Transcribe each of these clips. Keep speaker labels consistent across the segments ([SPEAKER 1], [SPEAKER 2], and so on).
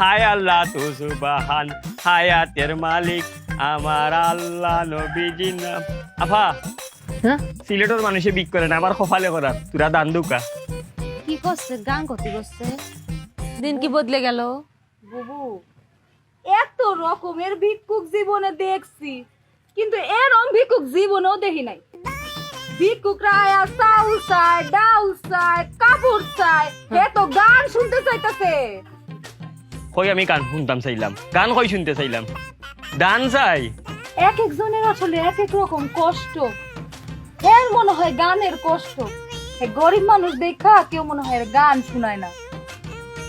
[SPEAKER 1] হায় আল্লাহ তু সুবহান, হায়াতের মালিক আমার আল্লাহ, নবীজির নাম। আফা,
[SPEAKER 2] হ্যাঁ
[SPEAKER 1] সিলেটের মানুষে বিক করে না, আবার কপালে করার তোরা দান দুকা।
[SPEAKER 2] কি করছে? গান করতে করছে, দিন কি বদলে গেল।
[SPEAKER 3] বুবু, এত রকমের ভিক্ষুক জীবনে দেখছি, কিন্তু এরকম ভিক্ষুক জীবনেও দেখি নাই। ভিক্ষুকরা আয়া চাউল চায়, ডাউল চায়, কাপড় চায়, এ তো গান শুনতে চাইতেছে।
[SPEAKER 1] কই আমি গান শুনতাম চাইলাম, গান কই শুনতে চাইলাম, দান চাই।
[SPEAKER 3] এক একজনের আসলে এক এক রকম কষ্ট। এর মনে হয় গানের কষ্ট। গরিব মানুষ দেখা কেউ মনে হয় গান শুনায় না,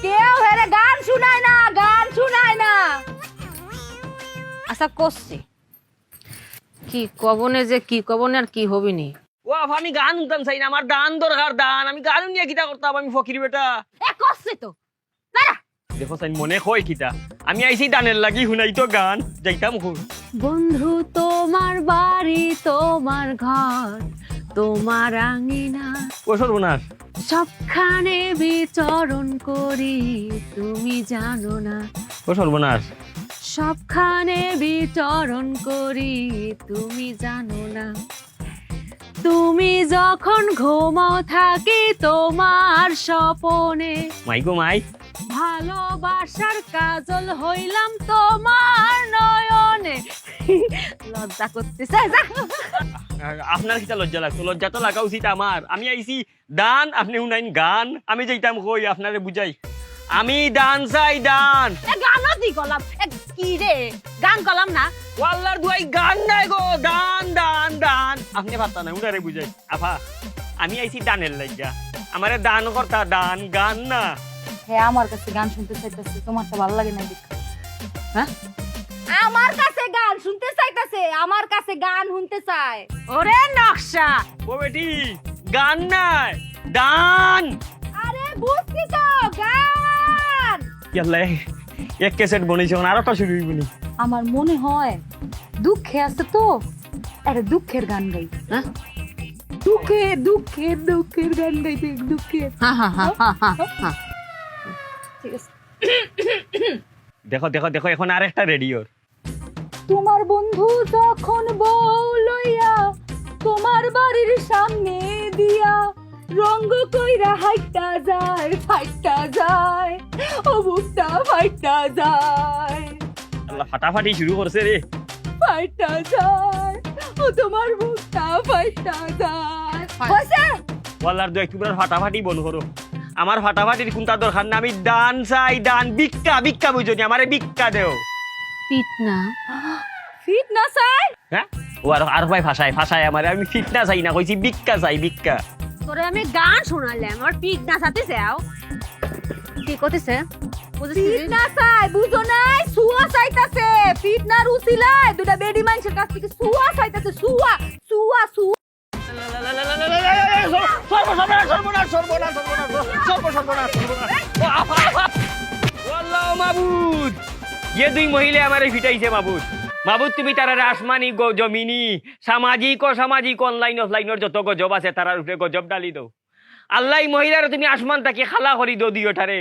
[SPEAKER 3] কেউ হেরে গান শুনায় না, গান শুনায় না।
[SPEAKER 2] আচ্ছা করছি কি কবনে, যে কি কবনে আর কি হবিনি।
[SPEAKER 1] ও আফা, আমি গান শুনতাম চাই না, আমার দান দরকার, দান। আমি গান নিয়ে কিতা করতাম, আমি ফকির বেটা।
[SPEAKER 2] এ করছে তো দাঁড়া।
[SPEAKER 1] দেখো চাই মনে কয় কিতা, আমি আইছি দানের লাগি শুনাই তো গান, যাইতাম খুব।
[SPEAKER 2] বন্ধু তোমার বাড়ি, তোমার ঘর, তোমার আঙিনা,
[SPEAKER 1] ও সর্বনাশ,
[SPEAKER 2] সবখানে বিচরণ করি, তুমি জানো না।
[SPEAKER 1] ও সর্বনাশ।
[SPEAKER 2] সবখানে বিচরণ করি, তুমি জানো না। তুমি যখন ঘুমাও থাকি তোমার স্বপনে,
[SPEAKER 1] মাই গো মাই,
[SPEAKER 2] ভালোবাসার কাজল হইলাম তোমার নয়নে। লজ্জা করতেছে, যা।
[SPEAKER 1] আপনার কিতা লজ্জা লাগতো? লজ্জা তো লাগা উচিত আমার। আমি আইছি দান, আপনি শুনাইন গান। আমি যাইতাম কই আপনারে বুঝাই, আমি দান চাই, দান।
[SPEAKER 2] গানও দি গলাম, কি রে গান গলাম না।
[SPEAKER 1] ওয়াল্লার দুয়াই গান নাই গো, দান দান দান। আপনি পারতা না, উনারে বুঝাই। আফা, আমি আইছি দানের লাগিয়া, আমারে দান করতা, দান, গান না।
[SPEAKER 3] হ্যাঁ, আমার কাছে গান শুনতে চাইতেছে, তোমার তো ভালো লাগে না দেখো।
[SPEAKER 2] হ্যাঁ,
[SPEAKER 3] আমার কাছে গান শুনতে চাইতেছে, আমার কাছে গান শুনতে চায়।
[SPEAKER 2] ওরে নকশা,
[SPEAKER 1] ও বেটি, গান নাই, দান।
[SPEAKER 3] আরে বুঝছি তো, গান।
[SPEAKER 1] ইয়াল্লা, এক ক্যাসেট বনেছে, আর একটা শুরু হইবনি।
[SPEAKER 3] আমার মনে হয় দুঃখে আছে তো, আরে দুঃখের গান গাই।
[SPEAKER 2] হ্যাঁ
[SPEAKER 3] দুঃখের দুঃখের দুঃখের গান গাইতে, দুঃখের।
[SPEAKER 2] হ্যাঁ হ্যাঁ হ্যাঁ হ্যাঁ হ্যাঁ।
[SPEAKER 3] ঠিক আছে।
[SPEAKER 1] দেখো দেখো দেখো, এখন আর একটা রেডিওর।
[SPEAKER 3] তোমার বন্ধু যখন বউ লইয়া তোমার বাড়ির সামনে দিয়া রঙ্গ কইরা হাইটা যায়, ফাইটা যায়, ও বুকটা ফাইটা যায়,
[SPEAKER 1] আল্লাহ, ফাটাফাটি শুরু করছে রে।
[SPEAKER 3] ফাইটা যায়, ও তোমার বুকটা ফাইটা যায়। হইছে?
[SPEAKER 1] ওয়াল্লার দু একটু ফাটাফাটি বল করো। আমার ফাটাফাটির কোনটা দরকার না, আমি দান চাই, দান। ভিক্ষা, ভিক্ষা বুঝনি, আমারে ভিক্ষা দেও।
[SPEAKER 2] পিট না,
[SPEAKER 3] ফিট না চাই?
[SPEAKER 1] হ্যাঁ, ও আর ভাই ভাষায় ভাষায় আমারে, আমি ফিটনা চাই না, কইছি ভিক্ষা চাই, ভিক্ষা।
[SPEAKER 2] তোরে আমি গান শোনালাম, আমার পিট না সাথে যাও। কি করতেছে
[SPEAKER 3] ফিট না চাই, বুঝো নাই? সুয়া চাইতাছে। ফিট না রুচিলায় দুটা বেডি মানুষের কাছ থেকে সুয়া চাইতাছে, সুয়া সুয়া সুয়া।
[SPEAKER 1] সর্বনাশ সর্বনাশ সর্বনাশ সর্বনাশ সর্বনাশ। ও আফা, আফা। ওয়াল্লাহ মাবুদ, যে দুই মহিলা আমারে ফিটাইছে মাবুদ। মাবুদ, তুমি তারা আসমানি জমিনি, সামাজিক অসামাজিক অনলাইন অফলাইনের যত গজব আছে তারার উপরে গজব ডালি দাও। আল্লাহ মহিলারা তুমি আসমান তাকে খালা করি দো দিওটারে।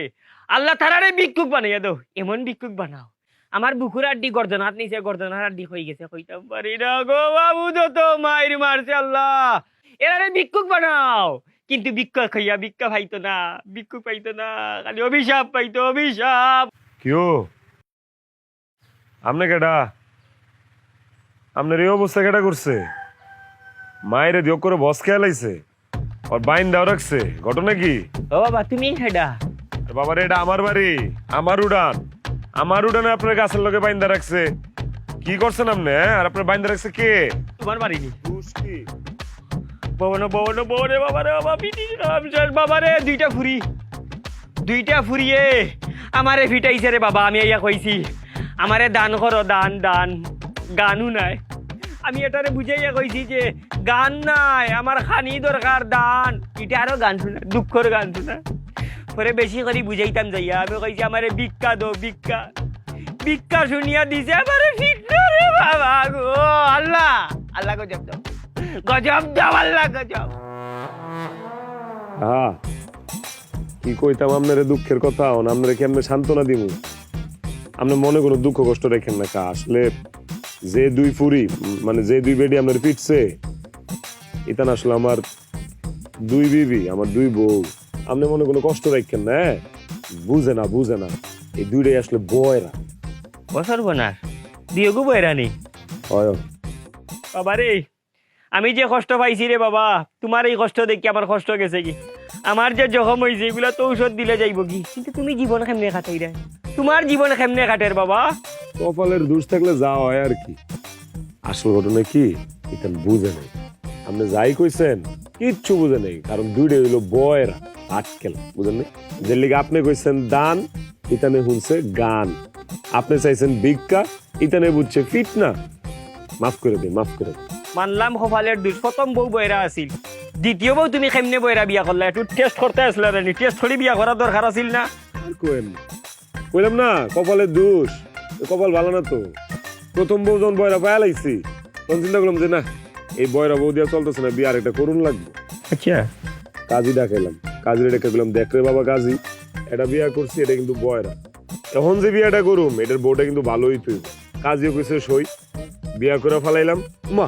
[SPEAKER 1] আল্লাহ তারারে ভিক্ষুক বানাইয়া দাও, এমন ভিক্ষুক বানাও। আমার বুকুর আড্ডি গর্দনাত নিচে, গর্দনার আড্ডি হয়ে গেছে, কইতাম পারি না গো বাবু, যত মায়ের মারছে আল্লাহ। এরারে ভিক্ষুক বানাও, কিন্তু ভিক্ষা খাইয়া ভিক্ষা পাইতো না, ভিক্ষুক পাইতো না, খালি অভিশাপ পাইতো, অভিশাপ।
[SPEAKER 4] কিও আমনে কেডা? আপনার এই অবস্থা কেডা করছে? মায়ের দিও করে বস খেয়াল আইছে, ওর বাইন দাও রাখছে, ঘটনা কি?
[SPEAKER 1] ও বাবা, তুমি হেডা?
[SPEAKER 4] বাবার এটা আমার বাড়ি, আমার উড়ান, আমার উড়ানে আপনার গাছের লগে বাইন্দা রাখছে। কি করছেন আপনি? আর আপনার বাইন্দা রাখছে কে?
[SPEAKER 1] তোমার বাড়ি নি?
[SPEAKER 4] কি
[SPEAKER 1] ববন ববন ববনে বাবা রে বাবা, পিটি রাম চল বাবা রে। দুইটা ফুরিয়ে আমারে ফিটাইছে রে বাবা। আমি ইয়া কইছি আমারে দান করো, দান দান। গানও নাই, আমি এটারে বুঝাইয়া কইছি যে গান নাই, আমার খানি দরকার, দান। এটা আরো গান শোনা, দুঃখর গান শোনা। পরে বেশি করে বুঝাইতাম যাইয়া, আমি কইছি আমারে ভিক্ষা দো, ভিক্ষা। ভিক্ষা শুনিয়া দিছে আমারে ফিটনা রে বাবা গো। আল্লাহ, আল্লাহ গজব দাও, গজব দাও আল্লাহ, গজব।
[SPEAKER 4] হ্যাঁ, কি কইতাম আপনার দুঃখের কথা, আপনারে কেমনে সান্ত্বনা দিমু? আপনার মনে কোনো দুঃখ কষ্ট রেখেন না কা, আসলে যে দুই ফুরি মানে যে দুই বেডি আপনার পিটছে এটা না আসলে আমার দুই বিবি, আমার দুই বউ। আপনি মনে কোনো কষ্ট রাখেন না, হ্যাঁ? বুঝে না এই দুইটাই আসলে বয়রা।
[SPEAKER 1] বছর বোনার বিয়োগও বয়রা নেই
[SPEAKER 4] হয়
[SPEAKER 1] বাবা রে। আমি যে কষ্ট পাইছি রে বাবা, তোমার এই কষ্ট দেখি আমার কষ্ট গেছে কি। আমার যে জখম হয়েছে এগুলা তো ঔষধ দিলে যাইব কি, কিন্তু তুমি জীবন কেমনে কাটাই রে, তোমার জীবন কেমনে কাটের বাবা?
[SPEAKER 4] কপালের দোষ থাকলে যা হয় আর কি। আসল ঘটনা কি এটা বুঝে নেই। আপনি যাই কইছেন কিচ্ছু বুঝে নেই, কারণ দুইটাই হইলো বয়রা আটকেল, বুঝেন নেই? যে লিগে আপনি কইছেন দান, ইতানে শুনছে গান। আপনি চাইছেন ভিক্ষা, ইতানে বুঝছে ফিট না। মাফ করে দিন।
[SPEAKER 1] মানলাম কপালের দোষ, প্রথম বউ বয়রা আছিল, দ্বিতীয় বউ তুমি কেমনে বয়রা বিয়া করলা? একটু টেস্ট করতে আসলে রানি, টেস্ট করে বিয়া করার দরকার আছিল না?
[SPEAKER 4] আর কইলাম না কপালের দোষ, কপাল ভালো না তো। প্রথম বউ যখন বয়রা পায়া লাইছি তখন চিন্তা করলাম যে না, এই বয়রা বউ দিয়া চলতেছে না, বিয়ে আর একটা করুন লাগবে।
[SPEAKER 1] আচ্ছা,
[SPEAKER 4] কাজী ডাকাইলাম, কাজীর ডেকে গেলাম, দেখ রে বাবা কাজী, এটা বিয়া করছি, এটা কিন্তু বয়রা। এখন যে বিয়াটা করুম এটার বউটা কিন্তু ভালোই তুই। কাজীও কইছে সই, বিয়া করে ফেলাইলাম। মা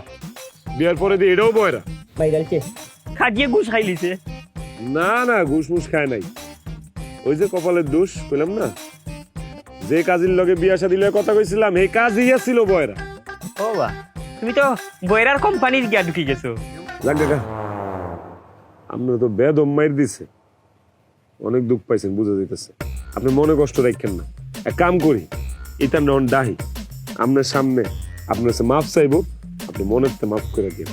[SPEAKER 4] বিয়ার পরে দিয়ে এটাও বয়রা।
[SPEAKER 1] খাজিয়ে ঘুষ খাইলিছে?
[SPEAKER 4] না ঘুষ মুস খায় নাই, ওই যে কপালের দোষ কইলাম না। যে কাজীর লগে বিয়া শাদী লগে কথা কইছিলাম এই কাজই ছিল বয়রা।
[SPEAKER 1] ও বা, তুমি তো বয়রার কোম্পানির গিয়া ঢুকি গেছো।
[SPEAKER 4] যাক কাকা, আপনার তো বেদম মাইর দিছে, অনেক দুঃখ পাইছেন বুঝা যাইতেছে। আপনি মনে কষ্ট রাখেন না, এক কাম করি, এটা নন ডাহি আপনার সামনে আপনার কাছে মাফ চাইবো, আপনি মনের মাফ করে দিন।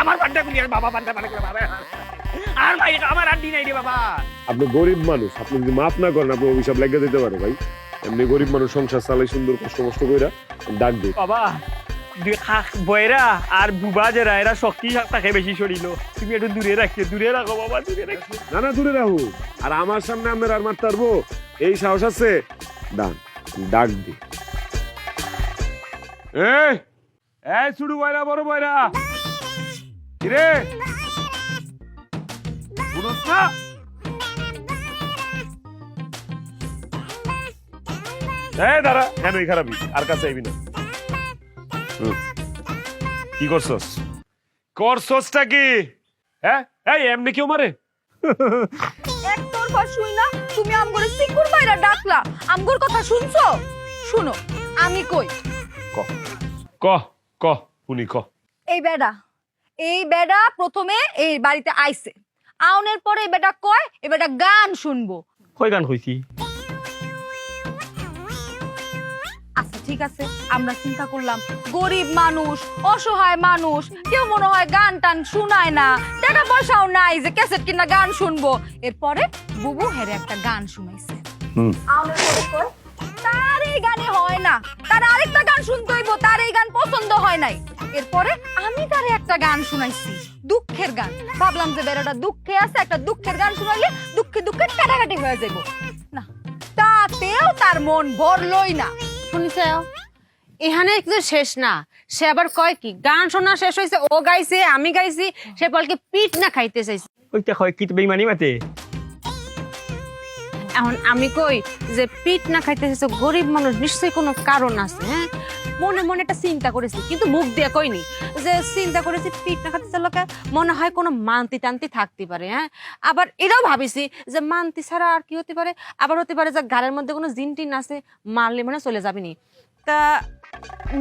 [SPEAKER 1] আমার পান্ডা গুলি আর বাবা পান্ডা মানে বাবা আর ভাই আমার আড্ডি নাই রে বাবা।
[SPEAKER 4] আপনি গরিব মানুষ, আপনি যদি মাফ না করেন আপনার অভিশাপ লেগে যেতে পারে ভাই। এমনি গরিব মানুষ সংসার চালাই সুন্দর কষ্ট কইরা ডাক দিই
[SPEAKER 1] বাবা। বয়রা আর বুবা যারা এরা শক্তি তাকে বেশি সরিল, তুমি একটু দূরে রাখো বাবা, দূরে রাখো।
[SPEAKER 4] না দূরে রাখো, আর আমার সামনে আপনার আর মারতে পারবো এই সাহস আছে? ডাক দি। এই ছুড়ু বয়রা, বড় বয়রা কিরে শুনছ না? দাঁড়া, কেন এই খারাপই আর কাছে আইবি না। কি করছসটা কি? হ্যাঁ এই এমনি কেউ মারে?
[SPEAKER 3] একতরফা শুই না তুমি আমগরে সিকুর বাইরা ডাকলা, আমগর কথা শুনছো? শুনো আমি কই,
[SPEAKER 4] ক শুনি ক।
[SPEAKER 3] এই বেডা প্রথমে এই বাড়িতে আইছে, আউনের পরে এই বেটা কয় এই বেটা গান শুনবো।
[SPEAKER 1] কই গান কইছি?
[SPEAKER 3] আচ্ছা ঠিক আছে, আমরা চিন্তা করলাম গরিব মানুষ, অসহায় মানুষ, কেউ মনে হয় গান টান শুনায় না, টাকা পয়সাও নাই যে ক্যাসেট কিনা গান শুনবো। এরপরে বুবু হেরে একটা গান শুনাইছে। আউনের পরে কয় তার এই গানে হয় না, তার আরেকটা গান শুনতে হইব, তার এই গান পছন্দ হয় নাই। এরপরে আমি তারে একটা গান শুনাইছি, দুঃখের গান। ভাবলাম যে বেড়াটা দুঃখে আছে, একটা দুঃখের গান শুনাইলে দুঃখে কাটাকাটি হয়ে যাইব না, তাতেও তার মন ভরলই না।
[SPEAKER 2] শুনিছে এখানে কিছু শেষ না, সে আবার কয় কি গান শোনা শেষ হয়েছে, ও গাইছে আমি গাইছি, সে বলকে পিঠ না খাইতে চাইছে।
[SPEAKER 1] ওইটা কয় কি বেইমানি মাতে?
[SPEAKER 2] এখন আমি কই যে পিঠ না খাইতে চাইছে, গরিব মানুষ নিশ্চয়ই কোনো কারণ আছে। হ্যাঁ মনে মনে একটা চিন্তা করেছি, কিন্তু মুখ দিয়ে কইনি। যে চিন্তা করেছি পিঠ না খাইতে চাইলে মনে হয় কোনো মান্তি টান্তি থাকতে পারে। হ্যাঁ আবার এটাও ভাবিছি যে মান্তি ছাড়া আর কি হতে পারে, আবার হতে পারে যে গাড়ির মধ্যে কোনো জিন টিন আছে, মারলে মানে চলে যাবিনি। তা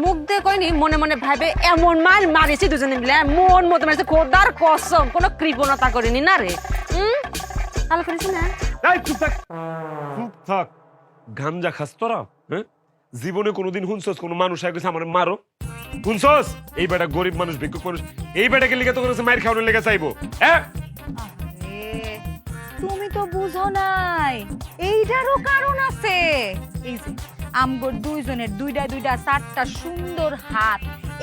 [SPEAKER 2] মুখ দিয়ে কইনি, মনে মনে ভাবে এমন মার মারিছি দুজনে মিলে, মন মতো মারিছে, খোদার কসম কোনো কৃপণতা করিনি না রে। ভালো করেছি না?
[SPEAKER 4] চুপ থাক, গাঞ্জা খাস তোরা? হ্যাঁ জীবনে কোনোদিন শুনছস কোন মানুষ আইছে আমার মারো? শুনছস? এই বেটা গরিব মানুষ, ভিক্ষুক মানুষ, এই বেটাকে লিগে তো করেছে মাইর খাওয়ানোর লেগে চাইবো? হ্যাঁ
[SPEAKER 3] তুমি তো বুঝো নাই, এইটারও কারণ আছে। এই যে আমগর দুইজনের দুইটা চারটা সুন্দর হাত,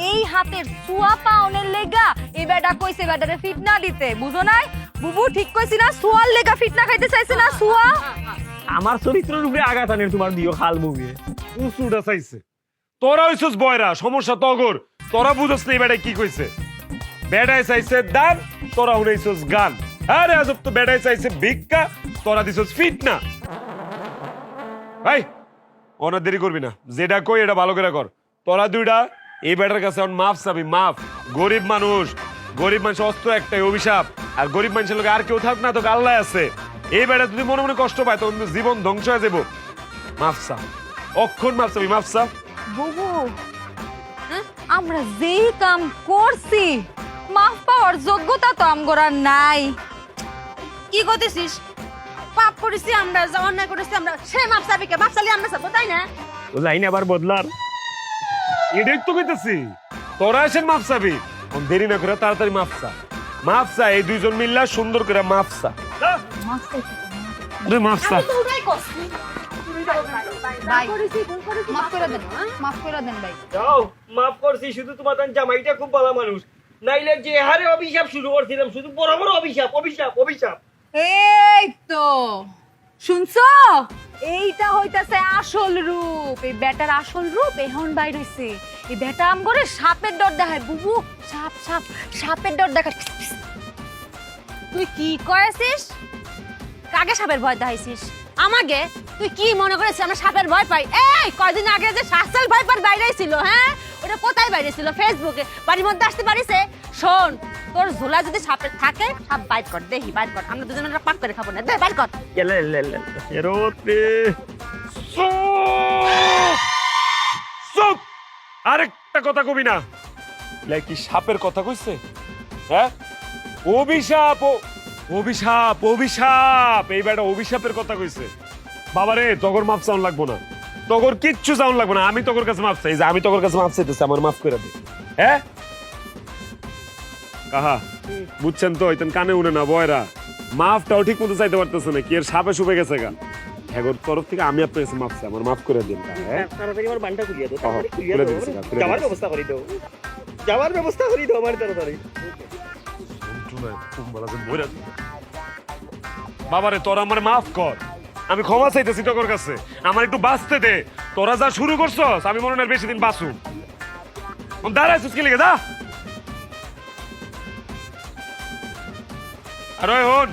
[SPEAKER 3] এই হাতের সুয়া পাওনের লেগা এই বেটা কইছে বেটারে ফিটনা দিতে, বুঝো নাই? বুবু ঠিক কইছি না? সুয়ার লেগা ফিটনা খাইতে চাইছে না? সুয়া
[SPEAKER 1] আমার চরিত্রের উপরে আঘাত আনের তোমার দিও খাল মুভি
[SPEAKER 4] উঁচুটা চাইছে। তোরা হইছস বয়রা, সমস্যা তগর। তোরা বুঝছস না এই বেটায় কি কইছে। বেটায় চাইছে দান, তোরা শুনাইছস গান। আরে আজব তো, বেটায় চাইছে ভিক্ষা, তোরা দিছস ফিটনা। ভাই অনেক দেরি করবি না, যেটা কই এটা ভালো করে কর। তোরা দুইটা এই বেটার কাছে এখন মাফ চাবি, মাফ। গরিব মানুষ, গরিব মানুষ অস্ত্র একটাই, অভিশাপ। আর গরিব মানুষের লোক আর কেউ থাক না, তো আল্লাহ আছে। এই বেটা যদি মনে মনে কষ্ট পায় তখন জীবন ধ্বংস হয়ে যাবো। মাফ চা, অক্ষণ মাফ চাবি, মাফ চা।
[SPEAKER 3] বুবু হ্যাঁ, আমরা যেই কাম করছি মাফ পাওয়ার যোগ্যতা তো আমগোরা নাই।
[SPEAKER 2] কি করতেছিস? পাপ করেছি আমরা, যা অন্যায় করেছি আমরা, সে মাপ চাবি কে? মাপ চালি আমরা চাবো, তাই না?
[SPEAKER 1] ও লাইন আবার বদলার।
[SPEAKER 4] এটাই তো কইতেছি, তোরা এসেন মাফ চাবি। দেরি না করে তাড়াতাড়ি মাফ চা, মাফ চা। এই দুইজন মিল্লা সুন্দর করে মাফ চা।
[SPEAKER 3] মাফ চাইছি
[SPEAKER 4] মাফ চা।
[SPEAKER 3] তো ওটাই করছি। ভাই মাফ করে দেন, মাফ করে দেন ভাই।
[SPEAKER 1] যাও, মাফ করছি। শুধু তোমার জামাইটা খুব ভালো মানুষ, নাইলে যে হারে অভিশাপ শুরু করছিলাম, শুধু বড় বড় অভিশাপ অভিশাপ অভিশাপ।
[SPEAKER 3] এই তো শুনছো, এইটা হইতাছে আসল রূপ। এই বেটার আসল রূপ এখন বাইর হইছে। এই বেটা আম করে সাপের ডর দেখায়। বুবু সাপ সাপ সাপের ডর দেখায়।
[SPEAKER 2] তুই কি করেছিস? কাকে সাপের ভয় দেখাইছিস? আমাকে? তুই কি মনে করেছিস আমরা সাপের ভয় পাই? এই কয়দিন আগে যে শাসল ভয় পার বাইরে ছিল, হ্যাঁ ওটা কোথায় বাইরে ছিল? ফেসবুকে। বাড়ির মধ্যে আসতে পারিছে? শোন, তোর ঝোলা যদি সাপের থাকে, সাপ বাইট কর, দেখি বাইট কর। আমরা দুজনে পাক করে খাবো না, দে বাইট কর।
[SPEAKER 4] চুপ! আরেকটা কথা কবি না। কি সাপের কথা কইছে? হ্যাঁ, অভিশাপ, অভিশাপ, অভিশাপ। এই বেটা অভিশাপের কথা কইছে। বাবারে, তগর মাফ চাউন লাগবো না, তগর কিচ্ছু চাউন লাগবো না। আমি তগর কাছে মাফ চাই, যে আমি তগর কাছে মাফ চাইতেছি, আমার মাফ করে দে। হ্যাঁ কাহা, বুঝছেন তো? ইতেন কানে উনে না বয়রা, মাফটাও ঠিক মতো চাইতে পারতেছে না। কি এর সাপে শুপে গেছে গা। এগোর তরফ থেকে আমি আপনার কাছে মাফ চাই, আমার মাফ করে দিন। হ্যাঁ,
[SPEAKER 1] তাড়াতাড়ি আমার বানটা খুলিয়ে দাও, তাড়াতাড়ি খুলিয়ে
[SPEAKER 4] খুলে
[SPEAKER 1] দাও।
[SPEAKER 4] দিচ্ছি, খুলে
[SPEAKER 1] যাওয়ার
[SPEAKER 4] দিচ্ছি।
[SPEAKER 1] ব্যবস্থা করে দাও, যাওয়ার ব্যবস্থা করে দাও আমার তাড়াতাড়ি।
[SPEAKER 4] বাবারে, তোরা আমার মাফ কর, আমি ক্ষমা চাইতেছি তোর কাছে। আমার একটু বাঁচতে দে। তোরা যা শুরু করছস, আমি মনে হয় বেশি দিন বাঁচু। দাঁড়াইছিস কি লেগে? দা আর হন